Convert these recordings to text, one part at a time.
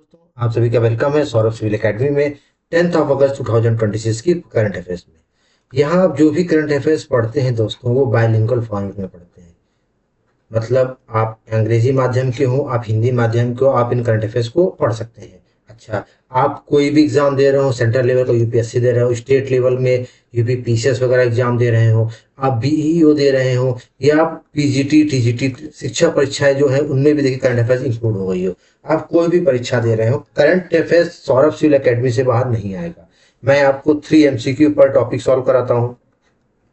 दोस्तों, आप सभी का वेलकम है सौरभ सिविल एकेडमी में 10th ऑफ अगस्त 2026 की करंट अफेयर्स में। यहाँ आप जो भी करंट अफेयर्स पढ़ते हैं दोस्तों, वो बायलिंगुअल फॉर्मेट में पढ़ते हैं। मतलब आप अंग्रेजी माध्यम के हो, आप हिंदी माध्यम के हो, आप इन करंट अफेयर्स को पढ़ सकते हैं। अच्छा, आप कोई भी एग्जाम दे रहे हो, सेंट्रल लेवल का यूपीएससी दे रहे हो, स्टेट लेवल में यूपी पीसीएस वगैरह एग्जाम दे रहे हो, आप बीईओ दे रहे हो, या आप पीजीटी टीजीटी शिक्षा परीक्षाएं जो है उनमें भी देखिए करंट अफेयर्स इंक्लूड हो गई हो। आप कोई भी परीक्षा दे रहे हो, current affairs Saurabh civil academy से बाहर नहीं आएगा। मैं आपको 3 MCQ पर टॉपिक सॉल्व कराता हूँ।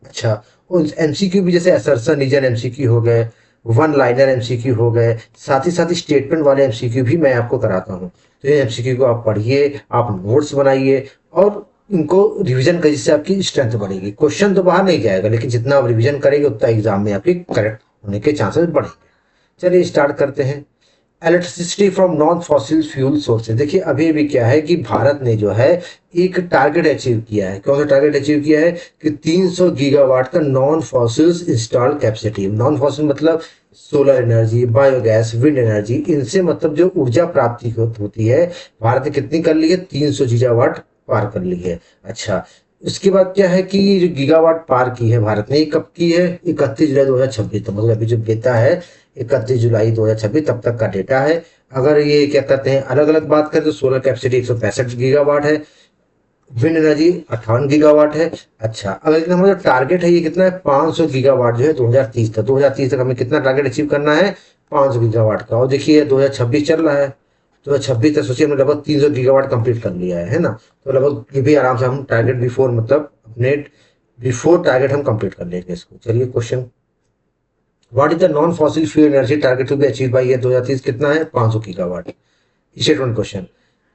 अच्छा, उन एमसीक्यू भी जैसे असर्शन रीजन एमसीक्यू हो गए, वन लाइनर एमसीक्यू हो गए, साथ ही स्टेटमेंट वाले एमसीक्यू भी मैं आपको कराता हूँ। तो ये एमसीक्यू को आप पढ़िए, आप नोट्स बनाइए और इनको रिवीजन करिए, जिससे आपकी स्ट्रेंथ बढ़ेगी। क्वेश्चन तो बाहर नहीं जाएगा, लेकिन जितना आप रिवीजन करेंगे उतना एग्जाम में आपकी करेक्ट होने के चांसेस बढ़ेंगे। चलिए स्टार्ट करते हैं। Electricity from non fossil fuel sources. देखिए अभी भी क्या है कि भारत ने जो है एक टारगेट अचीव किया है। कौन सा टारगेट अचीव किया है कि 300 गीगावाट का non fossils install capacity. Non fossil मतलब solar energy, biogas, wind energy, इनसे मतलब जो ऊर्जा प्राप्ति होती है, भारत ने कितनी कर ली है? 300 गीगावाट पार कर ली है। अच्छा, उसके बाद क्या है कि जो गीगावाट पार की है भारत ने, कब की है? 31 जुलाई 2026 तक। मतलब अभी जो डेटा है 31 जुलाई 2026 तब तक का डेटा है। अगर ये क्या कहते हैं अलग अलग बात करें तो सोलर कैपेसिटी 165 गीगावाट है, विंड एनर्जी 58 गीगावाट है। अच्छा, अगर लेकिन हमारा जो टारगेट है ये कितना है? 500 गीगावाट जो है 2030 तक। 2030 तक हमें कितना टारगेट अचीव करना है? 500 गीगावाट का। और देखिए 2026 चल रहा है, 2026 तक सोचिए हमने लगभग 300 गीगावाट कंप्लीट कर लिया है ना। तो लगभग ये भी आराम से हम टारगेट बिफोर, मतलब अपने बिफोर टारगेट हम कंप्लीट कर लेंगे इसको। चलिए question, what is the non fossil fuel energy target to be achieve by year 2030? कितना है? 500 gigawatt. Statement question,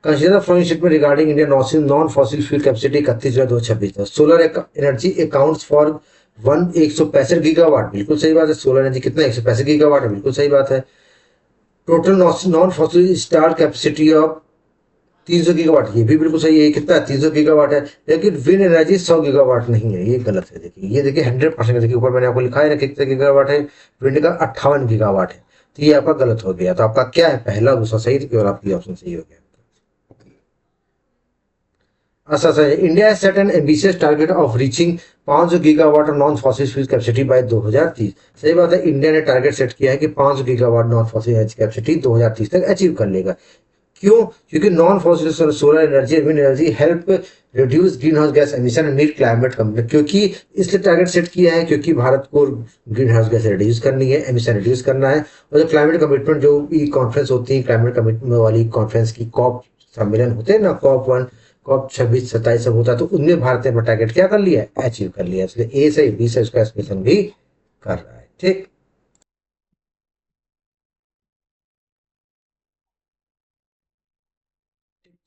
consider flowing statement regarding India non fossil fuel capacity 31 July 2026 तक। Solar energy accounts for 165 gigawatt. बिल्कुल सही बात है। Solar energy कितना? 165 gigawatt है। बिल्कुल सही बात है। Total non fossil installed capacity of 300 gigawatt, ये भी बिल्कुल सही है। कितना है? 300 गीगावाट है। लेकिन विंड एनर्जी 100 गीगावाट नहीं है, ये गलत है। देखिए ये देखिए 100%। देखिए ऊपर मैंने आपको लिखा है ना कितने गीगावाट है, विंड का 58 गीगावाट है। तो ये आपका गलत हो गया। तो आपका क्या है? पहला दूसरा सही, तो केवल आपकी ऑप्शन सही हो गया। अच्छा sir, India has set an ambitious target of reaching 500 gigawatt non fossil fuel capacity by 2030। सही बात है, इंडिया ने टारगेट सेट किया है कि 500 गीगावाट नॉन फॉसिल कैपेसिटी 2030 तक अचीव कर लेगा। क्यों? क्योंकि non fossil solar energy, wind energy help reduce greenhouse gas emission and meet climate commitment. क्योंकि इसलिए टारगेट सेट किया है क्योंकि भारत को ग्रीन हाउस गैस रिड्यूस करनी है, एमिशन रिड्यूस करना है। और जो क्लाइमेट कमिटमेंट जो भी कॉन्फ्रेंस होती है, क्लाइमेट कमिटमेंट वाली कॉन्फ्रेंस की कॉप सम्मेलन होते हैं ना, COP 1, COP 26, 27 सब होता है, तो उनमें भारत ने अपना टारगेट क्या कर लिया है? अचीव कर लिया है। इसलिए ए से बी से उसका एक्सप्रेशन भी कर रहा है। ठीक,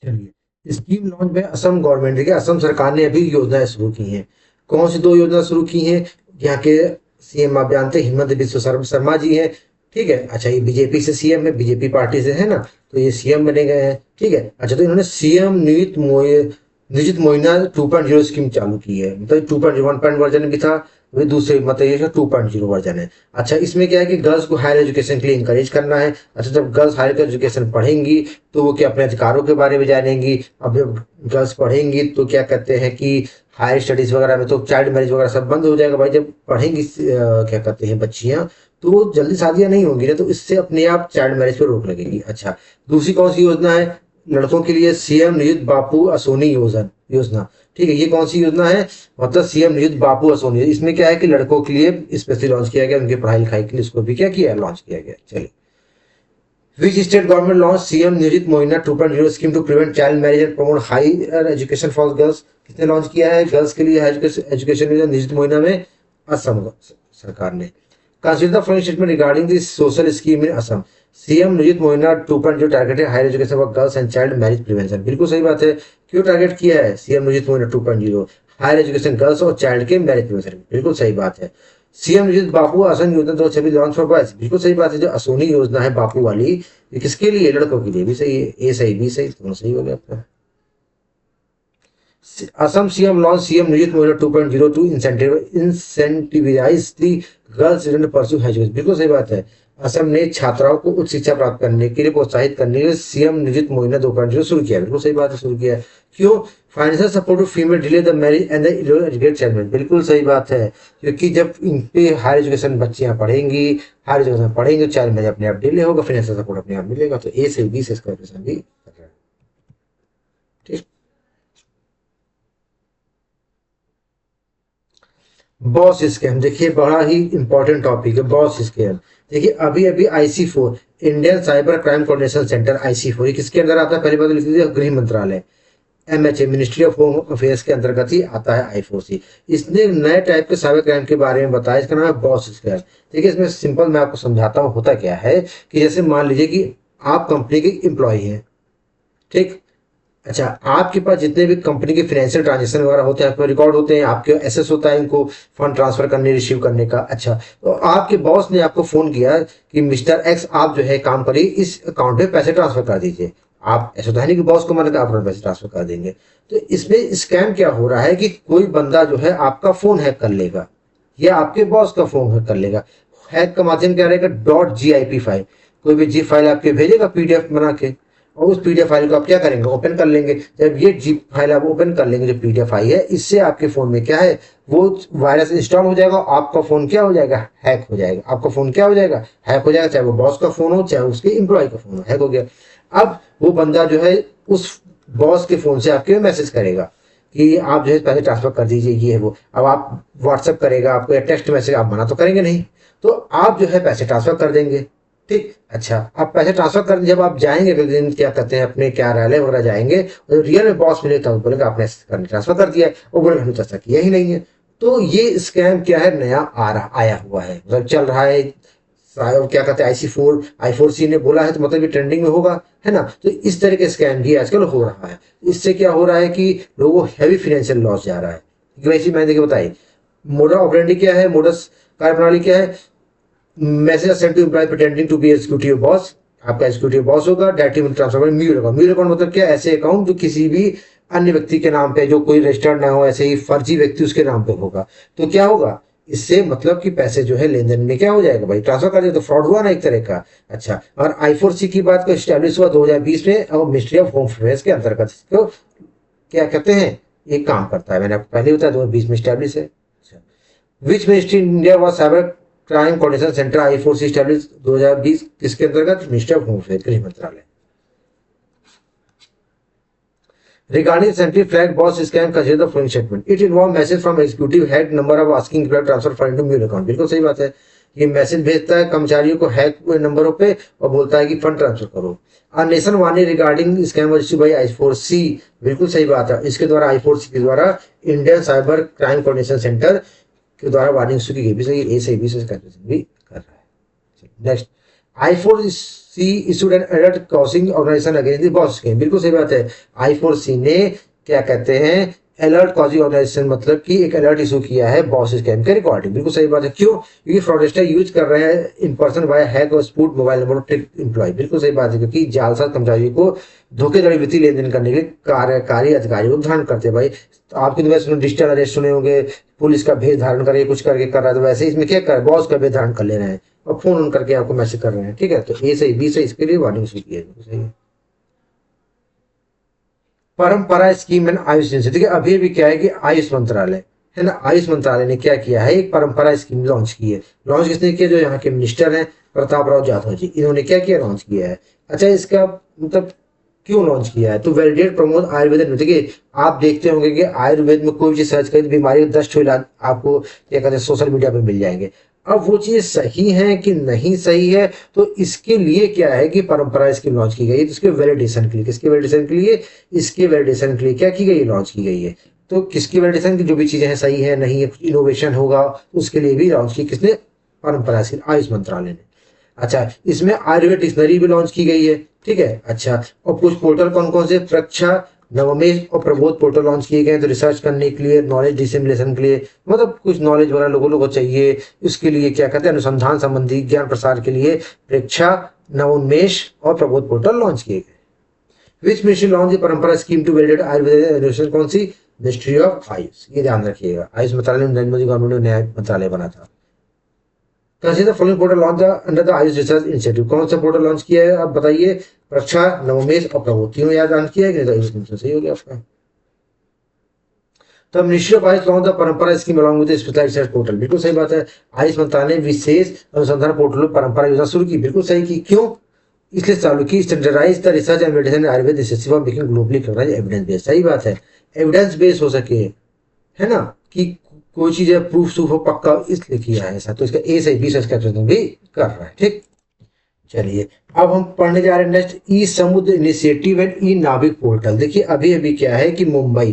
चलिए स्कीम लॉन्च में असम गवर्नमेंट, देखिए असम सरकार ने अभी योजनाएं शुरू की हैं। कौन सी दो योजना शुरू की हैं? यहाँ के सीएम आप जानते हैं हिमंत बिस्व शर्मा जी हैं। ठीक है। अच्छा, ये बीजेपी से सीएम है, बीजेपी पार्टी से है ना, तो ये सीएम बने गए हैं। ठीक है। अच्छा, तो इन्होंने सीएम नियोजित मोइना 2.0 स्कीम चालू की है। मतलब 2.0 1 वर्जन भी था, वही दूसरे मतलब ये 2.0 वर्जन है। अच्छा, इसमें क्या है कि गर्ल्स को हायर एजुकेशन के लिए इंकरेज करना है। अच्छा, जब गर्ल्स हायर एजुकेशन पढ़ेंगी तो वो क्या अपने अधिकारों के बारे में जानेंगी। अब जब गर्ल्स पढ़ेंगी तो क्या कहते हैं कि हायर स्टडीज वगैरह में तो चाइल्ड मैरिज वगैरह सब बंद हो जाएगा भाई। जब पढ़ेंगी क्या कहते हैं बच्चियां, तो जल्दी शादियां नहीं होंगी ना, तो इससे अपने आप चाइल्ड मैरिज पर रोक लगेगी। अच्छा, दूसरी कौन सी योजना है? लड़कों के लिए सीएम नियुक्त बापू असोनी योजना। ठीक है, ये कौन सी योजना है? मतलब सीएम नियुक्त बापू असोनी। इसमें क्या है कि लड़कों के लिए स्पेशली लॉन्च किया गया, उनकी पढ़ाई लिखाई के लिए इसको भी क्या किया? लॉन्च किया गया। चलिए, which state government launch CM Nijut Moina 2.0 scheme to prevent child marriage and promote higher education for girls? किसने लॉन्च किया है गर्ल्स के लिए एजुकेशन नियोजित मोइना में? असम सरकार ने। Consider the following statement regarding this social scheme in Assam. CM Nijut Moina 2.0 target है higher education for girls and child marriage prevention. बिल्कुल सही बात है। क्यों टारगेट किया है CM Nijut Moina 2.0? Higher education girls और चाइल्ड के मैरिज प्रिवेंशन। बिल्कुल सही बात है। सीएम नियोजित बापू आसन योजना 2026 लॉन्च फॉर बॉयज। बिल्कुल सही बात है। जो असोनी योजना है बापू वाली, ये किसके लिए? लड़कों के लिए। भी सही है। ए सही, बी सही, दोनों सही हो गया आपका। Assam CM launch CM Nijut Moina 2.0 to incentivize the girls student pursue high education. बिल्कुल सही बात है। असम ने छात्राओं को उच्च शिक्षा प्राप्त करने के लिए प्रोत्साहित करने के लिए सीएम नियुक्त योजना 2.0 शुरू किया। बिल्कुल सही बात है, शुरू किया। क्यों? Financial support to female delay the marriage and the educate child. बिल्कुल सही बात है, क्योंकि जब इन पे हायर एजुकेशन बच्चियां पढ़ेंगी, हायर एजुकेशन पढ़ेंगे, चाइल्ड मैरिज अपने आप डिले होगा, फाइनेंशियल सपोर्ट अपने आप मिलेगा। तो ए से बी से इसका ऑपरेशन भी कर रहा है। ठीक। बॉस स्कैम, देखिए बड़ा ही इंपॉर्टेंट टॉपिक है बॉस स्कैम। देखिए अभी अभी IC4 Indian cyber crime coordination centre IC4 ये किसके अंदर आता है? पहली बात लिख दीजिए, गृह मंत्रालय, MHA ministry of home affairs के अंतर्गत ही आता है I4C। इसने नए टाइप के साइबर क्राइम के बारे में बताया, इसका नाम है बॉस स्कैम। देखिए इसमें सिंपल मैं आपको समझाता हूँ होता क्या है कि जैसे मान लीजिए कि आप कंपनी के एम्प्लॉय हैं, ठीक। अच्छा, आपके पास जितने भी कंपनी के फाइनेंशियल ट्रांजेक्शन वगैरह होते हैं, आपके रिकॉर्ड होते हैं, आपके एसेस होता है इनको फंड ट्रांसफर करने रिसीव करने का। अच्छा, तो आपके बॉस ने आपको फोन किया कि मिस्टर एक्स आप जो है काम करिए, इस अकाउंट में पैसे ट्रांसफर कर दीजिए। आप ऐसा तो है नहीं कि बॉस को मना कर आप पैसे ट्रांसफर कर देंगे। तो इसमें स्कैम क्या हो रहा है कि कोई बंदा जो है आपका फोन हैक कर लेगा या आपके बॉस का फोन हैक कर लेगा। हैक का माध्यम क्या रहेगा? .gip फाइल, कोई भी जी फाइल आपके भेजेगा PDF बना के, और उस PDF फाइल को आप क्या करेंगे? ओपन कर लेंगे। जब ये जीप फाइल आप ओपन कर लेंगे, जो PDF फाइल है, इससे आपके फोन में क्या है, वो वायरस इंस्टॉल हो जाएगा, आपका फोन क्या हो जाएगा? हैक हो जाएगा। आपका फोन क्या हो जाएगा? हैक हो जाएगा। चाहे वो बॉस का फोन हो, चाहे उसके एम्प्लॉय का फोन हो, हैक हो गया। अब वो बंदा जो है उस बॉस के फोन से आपके मैसेज करेगा कि आप जो है पैसे ट्रांसफर कर दीजिए, ये है वो। अब आप व्हाट्सअप करेगा आपको या टेक्स्ट मैसेज, आप मना तो करेंगे नहीं, तो आप जो है पैसे ट्रांसफर कर देंगे, ठीक। अच्छा, आप पैसे ट्रांसफर कर, जब आप जाएंगे अगले दिन क्या कहते हैं अपने कार्यालय वगैरह जाएंगे, और रियल में बॉस मिले तब बोलेगा आपने ट्रांसफर कर दिया है, वो बोले हमने तो ऐसा किया ही नहीं है। तो ये स्कैम क्या है, नया आया हुआ है, मतलब चल रहा है। क्या कहते हैं I4C ने बोला है, तो मतलब ये ट्रेंडिंग में होगा, है ना। तो इस तरह के स्कैम भी आजकल हो रहा है। इससे क्या हो रहा है कि लोगों को हैवी फाइनेंशियल लॉस जा रहा है। वैसे मैंने देखिए बताई मोडा ऑपरेंडी क्या है, मोडस कार्यप्रणाली क्या है। Message send to employ pretending to be executive boss, आपका एग्जीक्यूटिव बॉस होगा। Directly transfer mule account, mule account मतलब क्या? ऐसे अकाउंट जो किसी भी अन्य व्यक्ति के नाम पे, जो कोई रजिस्टर्ड ना हो, ऐसे ही फर्जी व्यक्ति उसके नाम पे होगा। तो क्या होगा इससे, मतलब कि पैसे जो है लेन देन में क्या हो जाएगा भाई, ट्रांसफर कर दिया, तो फ्रॉड हुआ ना एक तरह का। अच्छा, और I4C की बात को स्टैब्लिश हुआ 2020 में, और मिनिस्ट्री ऑफ होम अफेयर्स के अंतर्गत इसको क्या कहते हैं, ये काम करता है। मैंने आपको पहले बताया 2020 में स्टैब्लिश है। अच्छा, which ministry India was cyber crime coordination centre I4C establish 2020 किसके अंतर्गत? मिनिस्ट्री ऑफ होम अफेयर, गृह मंत्रालय। Regarding Century Flag boss scam, consider the following statement. It involved message from executive head number of asking employee transfer fund into mule account. बिल्कुल सही बात है। ये message भेजता है कर्मचारियों को हैक हुए नंबरों पे और बोलता है कि फंड ट्रांसफर करो। A nation warning regarding scam registered bye I4C। बिल्कुल सही बात है। इसके द्वारा I4C के द्वारा Indian cyber crime coordination centre के द्वारा वार्निंग की गई भी सही, ए से बी से कैलकुलेशन भी कर रहा है। Next, I4C issued an alert causing organization against the boss scam। बिल्कुल सही बात है। I4C ने क्या कहते हैं, अलर्ट कॉजिंग ऑर्गेनाइजेशन, मतलब कि एक अलर्ट इशू किया है बॉस स्कैम के रिकॉर्डिंग। बिल्कुल सही बात है। क्यों? क्योंकि फ्रॉडस्टर यूज कर रहे हैं इन पर्सन वाया हैक और स्पूट मोबाइल नंबर ट्रिक एम्प्लॉय। बिल्कुल सही बात है, क्योंकि जालसाज कर्मचारियों को धोखेधड़ी वित्तीय लेन देन करने के कार्यकारी अधिकारियों को धारण करते हैं। भाई तो आपके तो वैसे डिजिटल अरेस्ट सुने होंगे, पुलिस का भेष धारण करके कुछ करके कर रहा है, तो वैसे इसमें क्या कर, बॉस का भेष धारण कर ले रहे हैं और फोन ऑन करके आपको मैसेज कर रहे हैं। ठीक है, तो ए सही, बी सही, इसके लिए वार्निंग इशू की है। सही है। परंपरा स्कीम एंड आयुष एजेंसी, देखिए अभी भी क्या है कि आयुष मंत्रालय है ना, आयुष मंत्रालय ने क्या किया है, एक परंपरा स्कीम लॉन्च की है। लॉन्च किसने किया? जो यहाँ के मिनिस्टर हैं प्रताप राव जाधव जी, इन्होंने क्या किया, लॉन्च किया है। अच्छा, इसका मतलब क्यों लॉन्च किया है? तो वैलिडेट प्रमोट आयुर्वेद। देखिए आप देखते होंगे कि आयुर्वेद में कोई चीज सर्च करें तो बीमारी के 10 इलाज आपको क्या कहते हैं सोशल मीडिया पे मिल जाएंगे। अब वो चीज सही है कि नहीं सही है, तो इसके लिए क्या है कि परंपरा स्कीम लॉन्च की गई है। तो इसके वैलिडेशन के लिए, किसके वैलिडेशन के लिए? इसके वैलिडेशन के लिए क्या की गई है, लॉन्च की गई है। तो किसकी वैलिडेशन की, जो भी चीजें हैं सही है नहीं है, कुछ इनोवेशन होगा, उसके लिए भी लॉन्च की किसने? परंपरा स्कीम, आयुष मंत्रालय ने। अच्छा, इसमें आयुर्वेद डिक्शनरी भी लॉन्च की गई है। ठीक है। अच्छा, और कुछ पोर्टल कौन कौन से? प्रक्षा, नवमेश और प्रबोध पोर्टल लॉन्च किए गए हैं। तो रिसर्च करने के लिए, नॉलेज डिसिमिलेशन के लिए, मतलब कुछ नॉलेज वगैरह लोगों को चाहिए, इसके लिए क्या कहते हैं, अनुसंधान संबंधी ज्ञान प्रसार के लिए प्रेक्षा, नवोन्मेष और प्रबोध पोर्टल लॉन्च किए गए। विच मिनिस्ट्री लॉन्च परंपरा स्कीम टू वैलिडेट आयुर्वेद? कौन सी? Ministry of Ayush. ये ध्यान रखिएगा, आयुष मंत्रालय में नरेंद्र मोदी गवर्नमेंट ने नया मंत्रालय बना था। Consider following portal launch under the Ayush research institute. कौन सा पोर्टल लॉन्च किया है आप बताइए? रक्षा, नवोमेश और प्रबोध, तीनों याद लॉन्च किया है कि सही हो गया आपका। तब ministry of AYUSH launch the Parampara scheme along with special research portal, बिल्कुल सही बात है। आयुष मंत्रालय ने विशेष अनुसंधान पोर्टल परंपरा योजना शुरू की, बिल्कुल सही की। क्यों? इसलिए चालू की standardize the research and medicine Ayurveda research for making globally recognized evidence based, सही बात है। एविडेंस बेस्ड हो सके, है ना, कि कोई चीज है प्रूफ हो पक्का, इसलिए किया है ऐसा। तो इसका ए सही, बी सच भी कर रहा है। ठीक, चलिए अब हम पढ़ने जा रहे हैं नेक्स्ट, ई समुद्र initiative and E Navik portal. देखिए अभी अभी क्या है कि मुंबई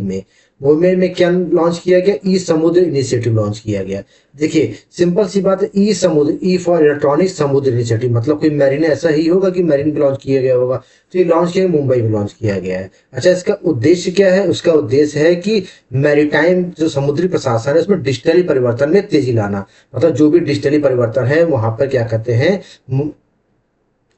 में क्या लॉन्च किया गया? ई समुद्र इनिशिएटिव लॉन्च किया गया। देखिए सिंपल सी बात है, ई समुद्र, ई फॉर इलेक्ट्रॉनिक समुद्र इनिशिएटिव, मतलब कोई मैरीन ऐसा ही होगा कि मैरीन पे लॉन्च किया गया होगा। तो ये लॉन्च किया मुंबई में लॉन्च किया गया है। अच्छा, इसका उद्देश्य क्या है? उसका उद्देश्य है कि मैरीटाइम जो समुद्री प्रशासन है उसमें डिजिटली परिवर्तन में तेजी लाना। मतलब जो भी डिजिटली परिवर्तन है वहां पर क्या कहते हैं,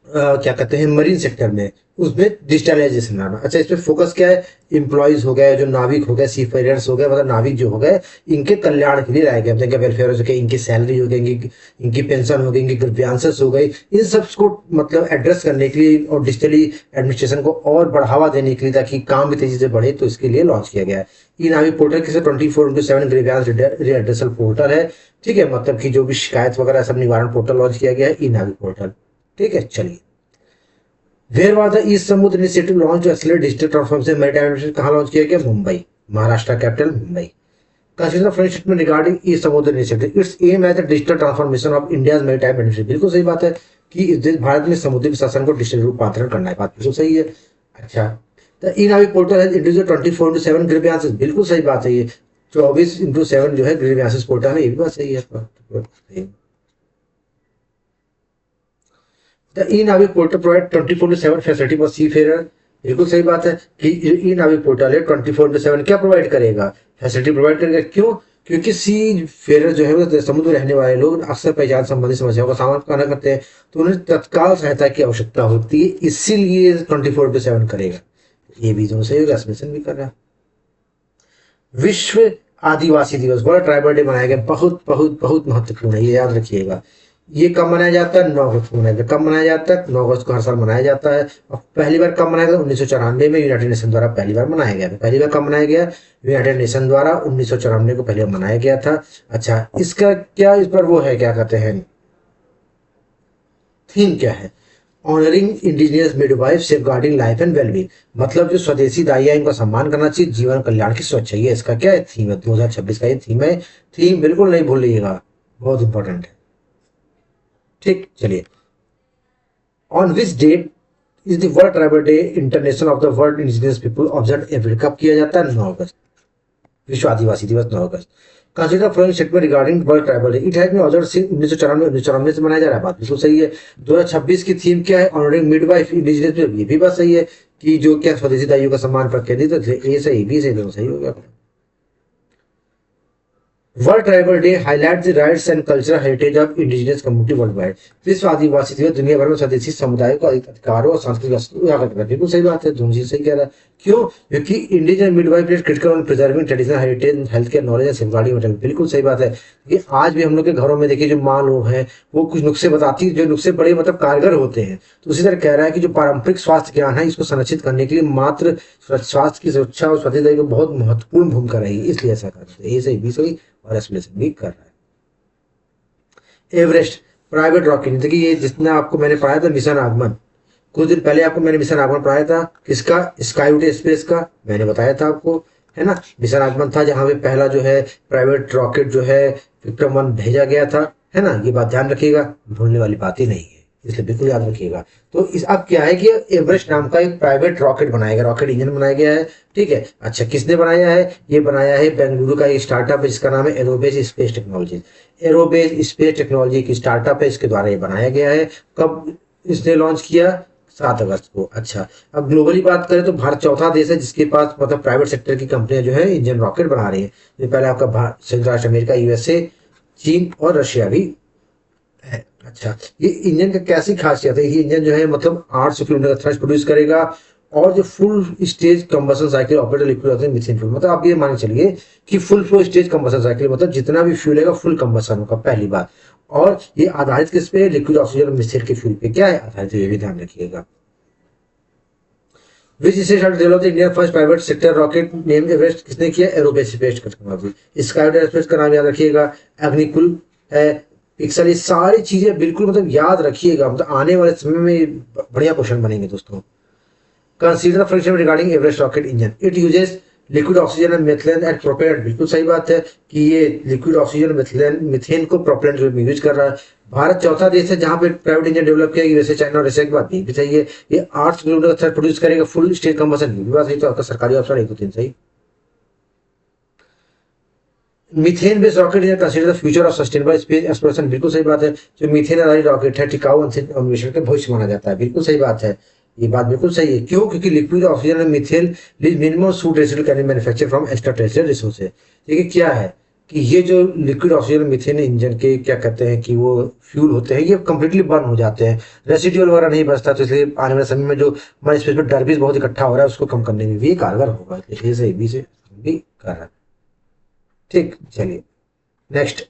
क्या कहते हैं मरीन सेक्टर में, उसमें डिजिटलाइजेशन लाना। अच्छा, इसमें फोकस क्या है? इम्प्लॉयज हो गए, जो नाविक हो गए, सीफेयर्स हो गए, मतलब नाविक जो हो गए, इनके कल्याण के लिए लाए गए। इनके वेलफेयर हो गए, इनकी सैलरी हो गई, इनकी पेंशन हो गई, इनकी ग्रीवियंसेस हो गई, इन सब को मतलब एड्रेस करने के लिए और डिजिटली एडमिनिस्ट्रेशन को और बढ़ावा देने के लिए, ताकि काम भी तेजी से बढ़े, तो इसके लिए लॉन्च किया गया है। ई नाविक पोर्टल किसे 24/7 ग्रीवियंस रिड्रेसल पोर्टल है। ठीक है, मतलब कि जो भी शिकायत वगैरह सब निवारण पोर्टल लॉन्च किया गया है, ई नाविक पोर्टल। ठीक है, चलिए where was the east Samudra initiative launch to accelerate digital transformation maritime administration, कहां लॉन्च किया गया? Mumbai, Maharashtra capital Mumbai. Consider French statement regarding east Samudra initiative, it's aim at the digital transformation of India's maritime administration, बिल्कुल सही बात है कि इस देश भारत में समुद्री प्रशासन को डिजिटल रूपांतरण करना है, बात बिल्कुल सही है। अच्छा, the e Navik portal has introduced 24/7 grievances, बिल्कुल सही बात है। ये 24/7 जो है ग्रीवियंसेस पोर्टल है, ये भी बात सही है। The e Navik portal provide 24/7 facility for seafarer, बिल्कुल सही बात है कि ई नाविक पोर्टल है 24/7 क्या प्रोवाइड करेगा? फैसिलिटी प्रोवाइड करेगा। क्यों? क्योंकि सी फेयर जो है वो समुद्र में रहने वाले लोग अक्सर पहचान संबंधी समस्याओं का सामना करना करते हैं, तो उन्हें तत्काल सहायता की आवश्यकता होती है, इसीलिए 24/7 करेगा। ये भी दोनों सही होगा, एस्टिमेशन भी कर रहा है। विश्व आदिवासी दिवस, वर्ल्ड ट्राइबल डे मनाया गया, बहुत बहुत बहुत महत्वपूर्ण है, ये याद रखिएगा। ये कब मनाया जाता है? 9 अगस्त को मनाया जाता है। कब मनाया जाता है? 9 अगस्त को हर साल मनाया जाता है। और पहली बार कब मनाया गया? 1994 में यूनाइटेड नेशन द्वारा पहली बार मनाया गया। पहली बार कब मनाया गया? यूनाइटेड नेशन द्वारा 1994 को पहले मनाया गया था। अच्छा, इसका क्या इस पर वो है, क्या कहते हैं, थीम क्या है? Honouring indigenous midwife safeguarding life and wellbeing, मतलब जो स्वदेशी दाइया इनका सम्मान करना चाहिए, जीवन कल्याण की सुरक्षा, ये इसका क्या है? थीम है। 2026 का ये थीम है। थीम बिल्कुल नहीं भूलिएगा, बहुत इंपॉर्टेंट है। ठीक, चलिए on which date is the world tribal day international of the world indigenous people observe every, कब किया जाता है? 9 अगस्त, विश्व आदिवासी दिवस 9 अगस्त। Consider following statement regarding world tribal day, it has been observed since 1994 से मनाया जा रहा है, बात बिल्कुल सही है। 2026 की थीम क्या है? ऑनरिंग मिडवाइफ इंडिजिनियस, ये भी बात सही है कि जो क्या स्वदेशी दाइयों का सम्मान पर केंद्रित है, ये सही, भी सही, दोनों सही हो गया। World tribal day highlight the rights and cultural heritage of indigenous community world wide, विश्व आदिवासी दिवस दुनिया भर में स्वदेशी समुदायों को अधिकारों और सांस्कृतिक उजागर करता है, बिल्कुल सही बात है, दोनों चीज सही कह रहा है। क्यों? क्योंकि indigenous midwife plays critical on preserving traditional heritage, health care knowledge and safeguarding metal, बिल्कुल सही बात है। ये आज भी हम लोग के घरों में देखिए, जो माँ लोग हैं वो कुछ नुस्खे बताती है, जो नुस्खे बड़े मतलब कारगर होते हैं। तो उसी तरह कह रहा है कि जो पारंपरिक स्वास्थ्य ज्ञान है, इसको संरक्षित करने के लिए मात्र स्वास्थ्य की सुरक्षा और स्वच्छता की बहुत महत्वपूर्ण भूमिका रही, इसलिए ऐसा करते हैं। ये सही, भी सही और एक्सप्लेनेशन भी कर रहा है। एवरेस्ट प्राइवेट रॉकेट, देखिए ये जितना आपको मैंने पढ़ाया था मिशन आगमन, कुछ दिन पहले आपको मैंने मिशन आगमन पढ़ाया था, किसका? स्काईरूट स्पेस का, मैंने बताया था आपको, है ना। मिशन आगमन था जहां पे पहला जो है प्राइवेट रॉकेट जो है विक्रम 1 भेजा गया था, है ना। ये बात ध्यान रखिएगा, भूलने वाली बात ही नहीं है, इसलिए बिल्कुल याद रखिएगा। तो इस अब क्या है कि एवरेस्ट नाम का एक प्राइवेट रॉकेट बनाया गया, रॉकेट इंजन बनाया गया है। ठीक है, अच्छा किसने बनाया है? ये बनाया है बेंगलुरु का एक स्टार्टअप है, जिसका नाम है एरोबेस स्पेस टेक्नोलॉजी। एरोबेस स्पेस टेक्नोलॉजी की स्टार्टअप है, इसके द्वारा ये बनाया गया है। कब इसने लॉन्च किया? 7 अगस्त को। अच्छा, अब ग्लोबली बात करें तो भारत चौथा देश है जिसके पास मतलब प्राइवेट सेक्टर की कंपनियां जो है इंजन रॉकेट बना रही है। तो पहले आपका संयुक्त राष्ट्र अमेरिका, यूएसए, चीन और रशिया भी है। अच्छा, ये इंजन का कैसी खासियत है? ये इंजन जो है मतलब 800 किलोमीटर का थ्रस्ट प्रोड्यूस करेगा, और जो full stage combustion cycle operator liquid होते हैं मिथेन फ्यूल, मतलब आप ये मान चलिए कि full flow stage combustion cycle, मतलब जितना भी फ्यूल है फुल कंबशन होगा, पहली बात। और ये आधारित किस पे, लिक्विड ऑक्सीजन मिक्सचर के फ्यूल पे क्या है आधारित, ये भी ध्यान रखिएगा। Which state develop the Indian first private sector rocket name Everest किसने किया, एरोस्पेस करके। स्काई एरोस्पेस का नाम याद रखिएगा, अग्निकुल है, पिक्सल, ये सारी चीजें बिल्कुल मतलब याद रखिएगा, मतलब आने वाले समय में बढ़िया क्वेश्चन बनेंगे दोस्तों। Consider function regarding Everest rocket engine, it uses liquid oxygen and methane and propellant, बिल्कुल सही बात है कि ये लिक्विड ऑक्सीजन मिथेन को प्रोपेलेंट में यूज कर रहा है। भारत चौथा देश है जहां पे प्राइवेट इंजन डेवलप किया, यूएसए चाइना और रशिया की बात नहीं भी सही है। ये 8 किलोमीटर तक प्रोड्यूस करेगा फुल स्टेज कंबशन, भी बात सही, तो आपका सरकारी ऑप्शन 1 2 3 सही। Methane based rocket is consider the future of sustainable space exploration, बिल्कुल सही बात है। जो मीथेन आधारित रॉकेट है टिकाऊ अन्वेषण के भविष्य माना जाता है, बिल्कुल सही बात है, ये बात बिल्कुल सही है। क्यों, क्योंकि liquid oxygen and methane minimum suit ratio can be manufacture from extra terrestrial resources. देखिए क्या है कि ये जो लिक्विड ऑक्सीजन मीथेन इंजन के क्या कहते हैं कि वो फ्यूल होते हैं, ये कंप्लीटली बर्न हो जाते हैं, रेसिडुअल वगैरह नहीं बचता, तो इसलिए आने वाले समय में जो हमारे स्पेस में डर्बिस बहुत इकट्ठा हो रहा है उसको कम करने में भी कारगर होगा, इसलिए सही भी से भी कर रहा है। ठीक, चलिए नेक्स्ट।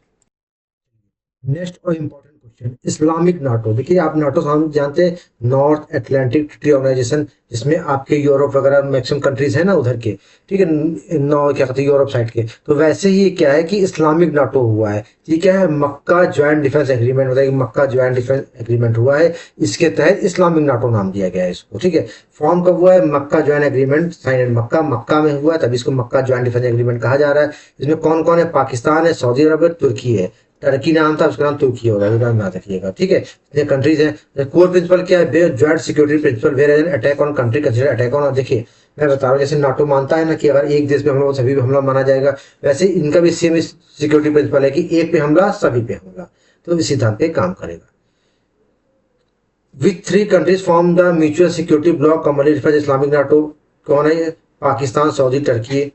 नेक्स्ट और इम्पोर्टेंट क्वेश्चन, इस्लामिक नाटो। देखिए आप नाटो जानते हैं, नॉर्थ अटलांटिक ट्रीटी ऑर्गेनाइजेशन, जिसमें आपके यूरोप वगैरह मैक्सिमम कंट्रीज है ना उधर के, ठीक है, क्या कहते हैं यूरोप साइड के, तो वैसे ही क्या है कि इस्लामिक नाटो हुआ है। ये क्या है, मक्का ज्वाइंट डिफेंस एग्रीमेंट होता है, मक्का ज्वाइंट डिफेंस एग्रीमेंट हुआ है, इसके तहत इस्लामिक नाटो नाम दिया गया है इसको, ठीक है। फॉर्म कब हुआ है, मक्का ज्वाइंट एग्रीमेंट साइन इन मक्का में हुआ है, तभी इसको मक्का ज्वाइंट डिफेंस एग्रीमेंट कहा जा रहा है। इसमें कौन कौन है, पाकिस्तान है, सऊदी अरब है, तुर्की है। टर्की नाम था, उसका नाम तुर्की होगा, नाम याद रखिएगा, ठीक है। ये कंट्रीज है। कोर प्रिंसिपल क्या है, joint security principle where an attack on country consider attack on, देखिए मैं बता रहा हूँ, जैसे नाटो मानता है ना कि अगर एक देश पे हमला सभी पे हमला माना जाएगा, वैसे इनका भी सेम सिक्योरिटी प्रिंसिपल है कि एक पे हमला सभी पे हमला, तो इस सिद्धांत पे काम करेगा। With 3 countries form the mutual security block commonly referred Islamic NATO, कौन है, पाकिस्तान, सऊदी, टर्की,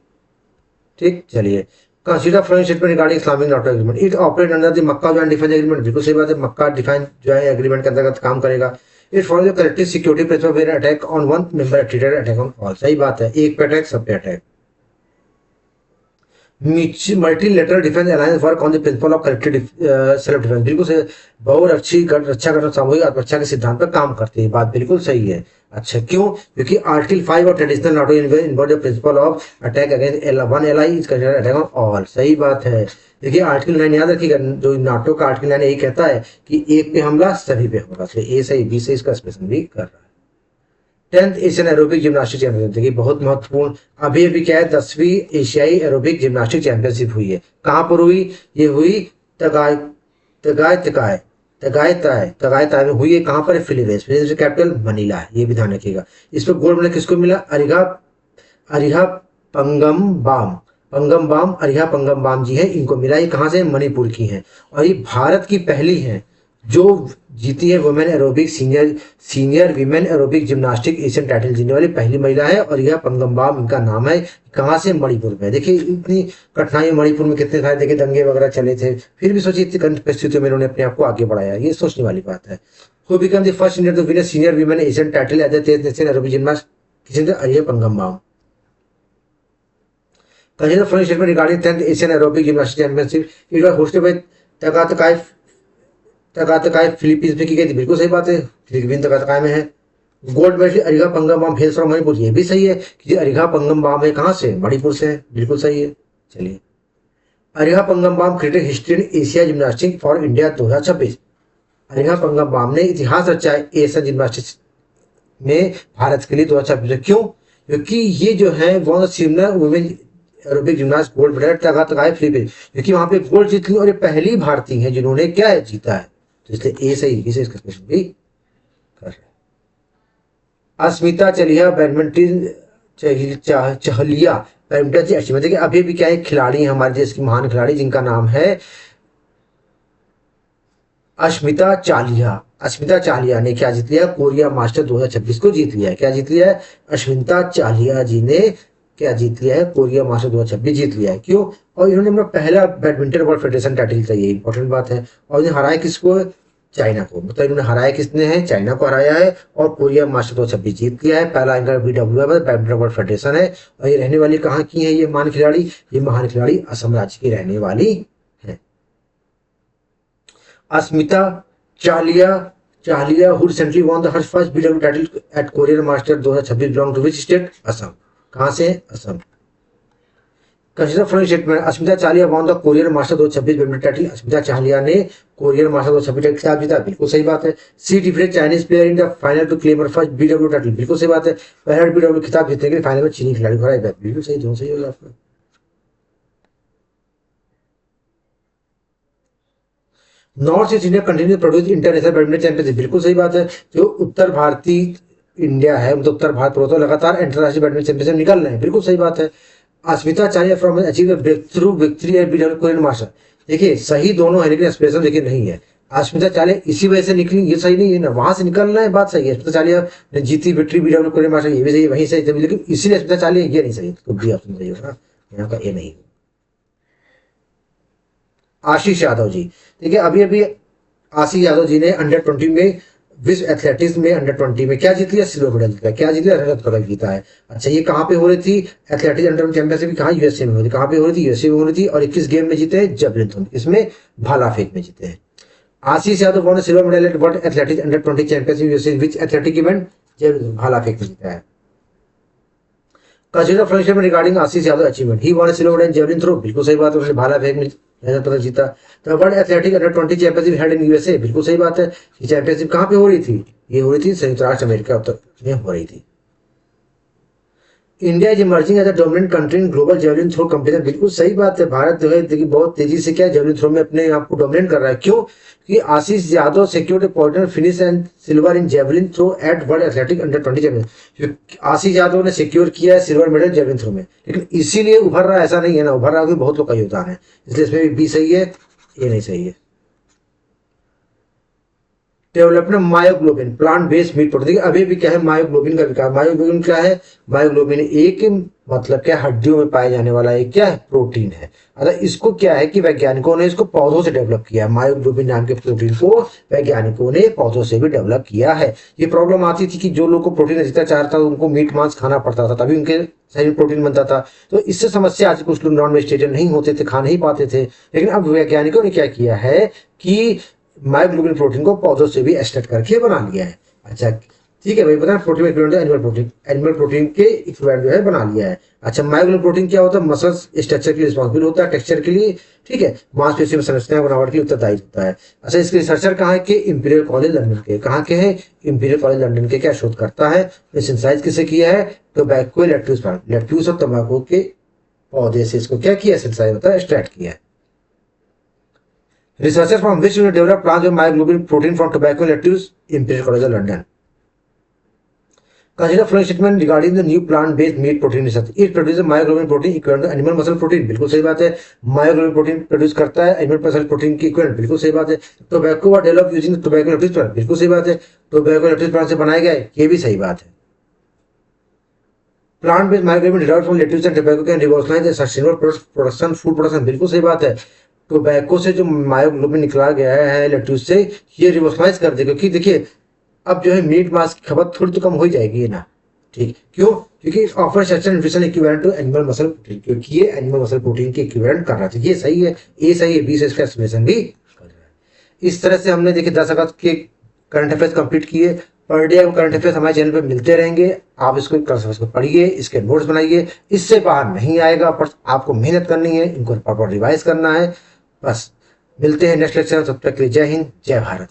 ठीक। चलिए, consider following statement regarding Islamic NATO agreement, it operate under the Mecca joint defence agreement, बिल्कुल सही बात है, मक्का डिफेंस ज्वाइंट एग्रीमेंट के अंतर्गत काम करेगा। It follow the collective security principle where attack on one member treated attack on all, सही बात है, एक पे अटैक सब पे attack. Multilateral defence alliance work on the principle of collective self defence, बिल्कुल सही, बहुरक्षी रक्षा गठन सामूहिक आत्मरक्षा के सिद्धांत पर काम करते हैं, बात बिल्कुल सही है। अच्छा क्यों, क्योंकि आर्टिकल 5 और traditional NATO involve the principle of attack against one ally is considered attack on all, सही बात है। देखिए आर्टिकल 9 याद रखिएगा, जो नाटो का आर्टिकल 9 यही कहता है कि एक पे हमला सभी पे होगा, ए सही, बी से इसका स्पेशल भी कर रहा है। 10th Asian aerobic gymnastic championship, देखिए बहुत महत्वपूर्ण, अभी अभी क्या है 10वीं एशियाई एरोबिक जिम्नास्टिक चैंपियनशिप हुई है, कहां पर हुई, ये हुई तगाय तगाय तगाय तगाय ताय तगाय ताय में हुई है, कहां पर, फिलीपींस, फिलीपींस की कैपिटल मनीला है, ये भी ध्यान रखिएगा। इस पर गोल्ड मेडल किसको मिला, अरिहा अरिहा पंगम बाम अरिहा पंगम बाम जी है, इनको मिला, ये कहां से, मणिपुर की हैं, और ये भारत की पहली हैं जो जीती है women aerobic senior women aerobic gymnastic Asian title जीतने वाली पहली महिला है, और यह पंगमबाम इनका नाम है, कहां से, मणिपुर में। देखिए इतनी कठिनाई मणिपुर में कितने सारे देखिए दंगे वगैरह चले थे, फिर भी सोचिए इतनी कठिन परिस्थितियों में इन्होंने अपने आप को आगे बढ़ाया, ये सोचने वाली बात है। Who become the first Indian to win senior women Asian title at the 10th Asian aerobic gymnast, किसी ने, Ariha Pangambam. Consider following statement regarding 10th Asian Aerobic Gymnastics Championship. It was hosted by Tagaytay Philippines में की गई थी, बिल्कुल सही बात है, फिलीपीन तगातकाय में है। Gold medal Ariha Pangambam hails from Manipur, ये भी सही है कि अरिहा पंगमबाम है कहां से, मणिपुर से है, बिल्कुल सही है। चलिए, Ariha Pangambam created history in Asia gymnastic for India 2026, Ariha Pangambam ने इतिहास रचा है एशियन जिम्नास्टिक्स में भारत के लिए 2026, क्यों, क्योंकि ये जो है one similar women aerobic gymnast gold medal Tagaytay Philippines, क्योंकि वहां पे गोल्ड जीत ली और ये पहली भारतीय है जिन्होंने क्या है, जीता है, तो इसलिए ए सही, बी से इसका क्वेश्चन भी कर रहे हैं। अस्मिता चलिया बैडमिंटन चहलिया बैडमिंटन से अच्छी, देखिए अभी भी क्या है, खिलाड़ी है हमारे देश की महान खिलाड़ी जिनका नाम है अस्मिता चालिया। अस्मिता चालिया ने क्या जीत लिया, कोरिया मास्टर 2026 को जीत लिया है, क्या जीत लिया है, अस्मिता चालिया जी ने क्या जीत लिया है, कोरिया मास्टर 2026 जीत लिया है, क्यों, और इन्होंने अपना पहला बैडमिंटन वर्ल्ड फेडरेशन टाइटल था, ये इंपॉर्टेंट बात है, और इन्हें हराया किसको, चाइना को, मतलब इन्होंने हराया किसने है, चाइना को हराया है, और कोरिया मास्टर 2026 जीत लिया है। पहला इनका BW है, बैडमिंटन वर्ल्ड फेडरेशन है, और ये रहने वाली कहाँ की है, ये महान खिलाड़ी, ये महान खिलाड़ी असम राज्य की रहने वाली है। अस्मिता चालिया चालिया who recently won the her first BW title at Courier Master 2026 belong to which state? Assam. कहाँ से? Assam. Consider following statement. Asmita Chaliha won the Korea master 2026 badminton title. Asmita Chaliha ने कोरियर मास्टर 2026 का खिताब जीता, बिल्कुल सही बात है। She defeated Chinese player in the final to claim first BW title, बिल्कुल सही बात है। पहला बीडब्ल्यू खिताब जीतने के लिए फाइनल में चीनी खिलाड़ी को हराया, बिल्कुल सही, दोनों सही होगा आपका। North east India continue produce international badminton championship, बिल्कुल सही बात है। जो उत्तर भारतीय इंडिया है, मतलब उत्तर भारत पूर्वोत्तर लगातार अंतरराष्ट्रीय बैडमिंटन चैंपियनशिप निकल रहे हैं, बिल्कुल सही बात है। Asmita Chaliha from achieve breakthrough victory at BW Korean master, देखिए सही दोनों है, लेकिन एक्सप्रेशन देखिए नहीं है। अस्मिता चालिया इसी वजह से निकली, ये सही नहीं है ना, वहां से निकलना है, बात सही है। अस्मिता चालिया ने जीती विक्ट्री बीडब्ल्यू कोरियन मास्टर, ये भी सही है, वहीं सही थे, लेकिन इसीलिए अस्मिता चालिया ये नहीं सही, तो बी ऑप्शन सही होगा, यहाँ का ए नहीं। आशीष यादव जी, देखिए अभी अभी आशीष यादव जी ने अंडर 20 में विश्व एथलेटिक्स में अंडर 20 में क्या जीत लिया? सिल्वर मेडल जीता। क्या जीत लिया? रजत पदक जीता है। अच्छा, ये कहाँ पे हो रही थी? एथलेटिक्स अंडर चैंपियनशिप कहाँ? यूएसए में हो रही थी। कहाँ पे हो रही थी? यूएसए में हो रही थी। और 21 गेम में जीते हैं, जेवलिन थ्रो, इसमें भाला फेंक में जीते हैं। Ashish Yadav won silver medal at world athletics under 20 championship USA, which athletic event? Javelin, भाला फेंक में जीता है। Consider friendship regarding Ashish Yadav achievement, he won silver medal in javelin throw, बिल्कुल सही बात है, उन्होंने भाला फेंक में रजत पदक जीता। तो world athletic under 20 championship held in USA, बिल्कुल सही बात है। ये चैंपियनशिप कहाँ पे हो रही थी? ये हो रही थी संयुक्त राष्ट्र अमेरिका उत्तर में हो रही थी। India is emerging as a dominant country in global javelin throw competition, बिल्कुल सही बात है। भारत जो है देखिए बहुत तेजी से क्या जेवलिन थ्रो में अपने आप को डोमिनेट कर रहा है। क्यों? कि Ashish Yadav secured point finish and silver in javelin throw at world athletic under 20 champion. Ashish Yadav ने सिक्योर किया है सिल्वर मेडल जेवलिन थ्रो में, लेकिन इसीलिए उभर रहा है, ऐसा नहीं है ना, उभर रहा है, बहुत लोग का योगदान है, इसलिए इसमें भी बी सही है, ये नहीं सही है। Development myoglobin plant based meat protein, अभी भी क्या है? मायोग्लोबिन का विकास। मायोग्लोबिन क्या है? मायोग्लोबिन एक मतलब क्या, हड्डियों में पाए जाने वाला एक क्या है? प्रोटीन है। अगर इसको क्या है कि वैज्ञानिकों ने इसको पौधों से डेवलप किया है, मायोग्लोबिन नाम के प्रोटीन को वैज्ञानिकों ने पौधों से भी डेवलप किया है। ये प्रॉब्लम आती थी कि जो लोग को प्रोटीन अधिकता चाहता था उनको मीट मांस खाना पड़ता था, तभी उनके शरीर में प्रोटीन बनता था। तो इससे समस्या आती, कुछ लोग नॉन वेजिटेरियन नहीं होते थे, खा नहीं पाते थे, लेकिन अब वैज्ञानिकों ने क्या किया है कि मायोग्लोबिन प्रोटीन को पौधों से भी एक्सट्रैक्ट करके बना लिया है। अच्छा ठीक है भाई, बता प्रोटीन इक्विवेलेंट एनिमल प्रोटीन के इक्विवेलेंट जो है बना लिया है। अच्छा, मायोग्लोबिन प्रोटीन क्या होता है? मसल्स स्ट्रक्चर के लिए रिस्पॉन्सिबल होता है, टेक्सचर के लिए, ठीक है, मांसपेशी में संरचना बनावट के लिए उत्तरदायी होता है। अच्छा, इसके रिसर्चर कहाँ है? कि इंपीरियल कॉलेज लंदन के। कहाँ के हैं? इंपीरियल कॉलेज लंदन के। क्या शोध करता है? सिंथेसाइज किसे किया है? टोबैको लेट्यूस प्लांट, लेट्यूस और तंबाकू के पौधे से इसको क्या किया? सिंथेसाइज होता है, एक्सट्रैक्ट किया है। Researchers from which unit developed plants with myoglobin protein from tobacco lettuce, Imperial College of London. Consider following statement regarding the new plant-based meat protein research. It produces myoglobin protein equivalent to animal muscle protein. बिल्कुल सही बात है। myoglobin protein produce करता है animal muscle protein की equivalent, बिल्कुल सही बात है। Tobacco were develop using tobacco lettuce plant, बिल्कुल सही बात है। टोबैको लेट्यूस प्लांट से बनाए गए, ये भी सही बात है। Plant based myoglobin derived from lettuce and tobacco can revolutionize the sustainable production, food production, बिल्कुल सही बात है। टोबैको से जो मायोग्लोबिन निकला गया है लेट्यूस से, ये रिवोल्यूशनाइज कर देगा, क्योंकि देखिए अब जो है मीट मांस की खपत थोड़ी तो कम हो ही जाएगी ना, ठीक। क्यों? क्योंकि offer such nutrition equivalent to animal muscle protein, क्योंकि ये एनिमल मसल प्रोटीन के इक्विवेलेंट कर रहा है। ये सही है, ए सही है, बी से इसका एक्सप्लेनेशन भी कर रहा है। इस तरह से हमने देखिए 10 अगस्त के करंट अफेयर्स कंप्लीट किए। पर डे करंट अफेयर्स हमारे चैनल पे मिलते रहेंगे, आप इसको करंट पढ़िए, इसके नोट्स बनाइए, इससे बाहर नहीं आएगा, पर आपको मेहनत करनी है, इनको प्रॉपर रिवाइज करना है। बस मिलते हैं नेक्स्ट लेक्चर, तब तक के लिए जय हिंद, जय भारत।